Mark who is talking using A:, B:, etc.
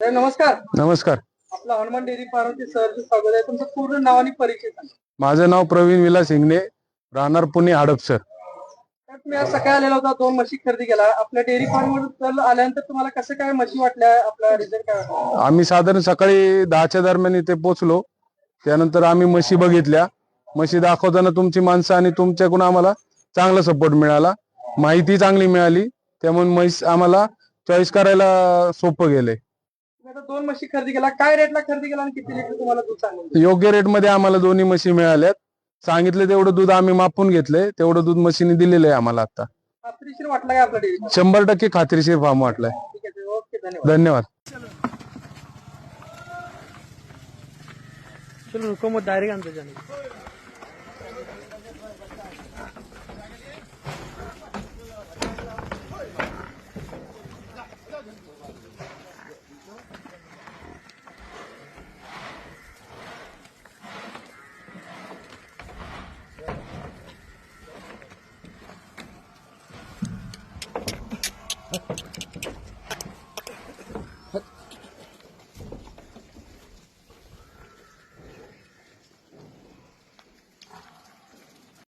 A: नमस्कार.
B: नमस्कार.
A: आपला हनुमान डेअरी फार्मचे सहर्ष स्वागत आहे. तुमचं पूर्ण नाव आणि परिचय सांगा.
B: माझं नाव प्रवीण विलास हिंगणे, राहणार पुणे हडपसर.
A: तर तुम्ही आज सकाळी आलेला होता, 2 म्हशी खरेदी केला. आपल्या डेअरी फार्म वर आल्यानंतर तुम्हाला कसं काय म्हशी वाटल्या, आपला रिझल्ट काय वाटला?
B: आम्ही साधारण सकाळी 10च्या दरम्यान इथे पोहोचलो. त्यानंतर आम्ही म्हशी बघितल्या. म्हशी दाखवताना तुमची माणसं आणि तुमच्याकडून आम्हाला चांगला सपोर्ट मिळाला, माहिती चांगली मिळाली. त्यामुळे म्हैस आम्हाला चॉईस करायला सोपं गेलंय.
A: तुम्ही आता 2 म्हशी खरेदी केला, काय रेटला खरेदी केला आणि किती लिटर तुम्हाला दूध सांगितलं?
B: योग्य रेटमध्ये आम्हाला दोन्ही म्हशी मिळाल्यात. सांगितलं तेवढं दूध आम्ही मापून घेतलंय, तेवढं दूध म्हशीने दिलेलं आहे आम्हाला आता.
A: खात्रीशीर वाटला काय आपला डेअरी फार्म?
B: 100% खात्रीशीर फार्म वाटलाय.
A: ठीक आहे, ओके, धन्यवाद.
B: धन्यवाद.
A: चलो रुको, मग डायरेक्ट अंदर जाने.